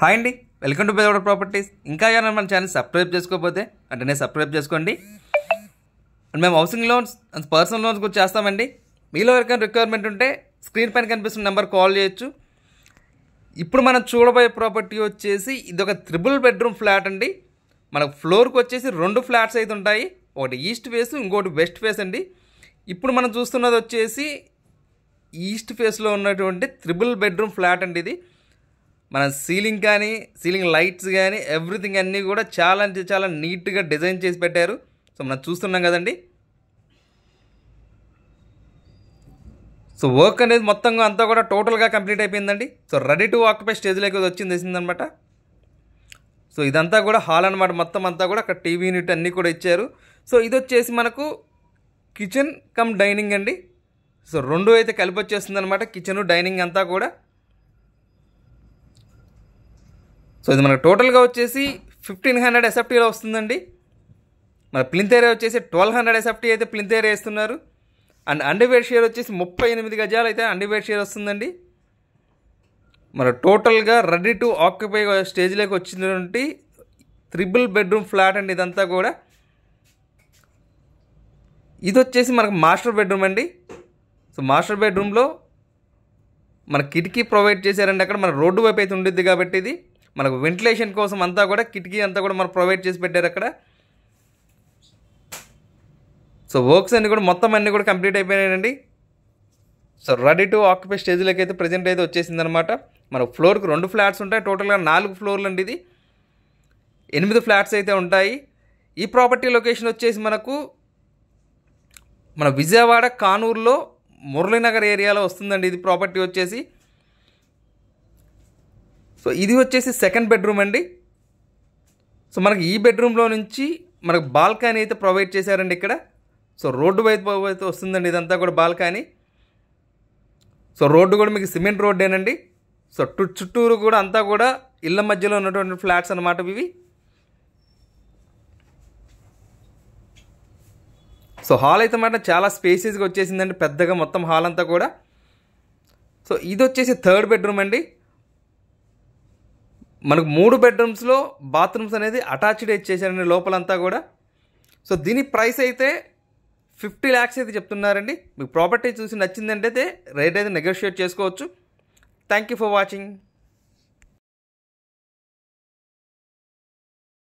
Hi అండి, welcome to Bezawada properties. ఇంకా ఎవరైనా మన ఛానల్ సబ్స్క్రైబ్ చేసుకోకపోతే వెంటనే సబ్స్క్రైబ్ చేసుకోండి. అండ్ మేము housing loans and personal loans కూడా చేస్తామండి. మీలో ఎవరికైనా రిక్వైర్మెంట్ ఉంటే స్క్రీన్ పైన కనిపిస్తున్న నెంబర్ కాల్ చేయొచ్చు. ఇప్పుడు మనం చూడబోయే ప్రాపర్టీ వచ్చేసి ఇది ఒక 3 బెడ్రూమ్ ఫ్లాట్ అండి. మనకు ఫ్లోర్కి వచ్చేసి 2 ఫ్లాట్స్ అయితే ఉంటాయి. ఒకటి ఈస్ట్ ఫేస్, ఇంకోటి వెస్ట్ ఫేస్ అండి. ఇప్పుడు మనం చూస్తున్నది వచ్చేసి ఈస్ట్ ఫేస్లో ఉన్నటువంటి 3 బెడ్రూమ్ ఫ్లాట్ అండి. ఇది మన సీలింగ్ కానీ, సీలింగ్ లైట్స్ కానీ ఎవ్రీథింగ్ అన్నీ కూడా చాలా అంటే చాలా నీట్గా డిజైన్ చేసి పెట్టారు. సో మనం చూస్తున్నాం కదండి. సో వర్క్ అనేది మొత్తంగా అంతా కూడా టోటల్గా కంప్లీట్ అయిపోయిందండి. సో రెడీ టు ఆక్యుపై స్టేజ్లోకి వచ్చిందనమాట. సో ఇదంతా కూడా హాల్ అనమాట. మొత్తం అంతా కూడా అక్కడ టీవీ యూనిట్ అన్నీ కూడా ఇచ్చారు. సో ఇది వచ్చేసి మనకు కిచెన్ కమ్ డైనింగ్ అండి. సో 2 అయితే కలిపి వచ్చేస్తుంది అనమాట, కిచెను డైనింగ్ అంతా కూడా. సో ఇది మనకు టోటల్గా వచ్చేసి 1500 ఎస్ఎఫ్టీలో వస్తుందండి. మన ప్లింత్ ఏరియా వచ్చేసి 1200 ఎస్ఎఫ్టీ అయితే ప్లింత్ ఏరియా ఇస్తున్నారు. అండ్ అండర్వేర్ షేర్ వచ్చేసి 38 గజాలు అయితే అండర్వేర్ షేర్ వస్తుందండి. మన టోటల్గా రెడీ టు ఆక్యుపై స్టేజ్లోకి వచ్చినటువంటి 3 బెడ్రూమ్ ఫ్లాట్ అండి ఇదంతా కూడా. ఇది వచ్చేసి మనకు మాస్టర్ బెడ్రూమ్ అండి. సో మాస్టర్ బెడ్రూమ్లో మన కిటికీ ప్రొవైడ్ చేశారండి. అక్కడ మన రోడ్డు వైపు అయితే ఉండిద్ది కాబట్టి ఇది మనకు వెంటిలేషన్ కోసం అంతా కూడా కిటికీ అంతా కూడా మనకు ప్రొవైడ్ చేసి పెట్టారు అక్కడ. సో వర్క్స్ అన్నీ కూడా మొత్తం అన్నీ కూడా కంప్లీట్ అయిపోయాయండి. సో రెడీ టు ఆక్యుపై స్టేజ్లోకి అయితే ప్రజెంట్ అయితే వచ్చేసిందనమాట. మన ఫ్లోర్కి 2 ఫ్లాట్స్ ఉంటాయి. టోటల్గా 4 ఫ్లోర్లు అండి. ఇది 8 ఫ్లాట్స్ అయితే ఉంటాయి. ఈ ప్రాపర్టీ లొకేషన్ వచ్చేసి మనకు మన విజయవాడ కానూరులో మురళీనగర్ ఏరియాలో వస్తుందండి ఇది ప్రాపర్టీ వచ్చేసి. సో ఇది వచ్చేసి 2nd బెడ్రూమ్ అండి. సో మనకి ఈ బెడ్రూమ్లో నుంచి మనకు బాల్కనీ అయితే ప్రొవైడ్ చేశారండి ఇక్కడ. సో రోడ్డు వైపు అయితే వస్తుందండి ఇదంతా కూడా బాల్కనీ. సో రోడ్డు కూడా మీకు సిమెంట్ రోడ్డేనండి. సో చుట్టూరు కూడా అంతా కూడా ఇళ్ళ మధ్యలో ఉన్నటువంటి ఫ్లాట్స్ అనమాట ఇవి. సో హాల్ అయితే మాట చాలా స్పేసెస్గా వచ్చేసిందండి, పెద్దగా మొత్తం హాల్ అంతా కూడా. సో ఇది వచ్చేసి 3rd బెడ్రూమ్ అండి. మనకు 3 బెడ్రూమ్స్లో బాత్రూమ్స్ అనేది అటాచ్డ్ ఇచ్చేసారండి లోపలంతా కూడా. సో దీని ప్రైస్ అయితే 50 lakhs అయితే చెప్తున్నారండి. మీకు ప్రాపర్టీ చూసి నచ్చిందంటే రేట్ అయితే నెగోషియేట్ చేసుకోవచ్చు. Thank you for watching.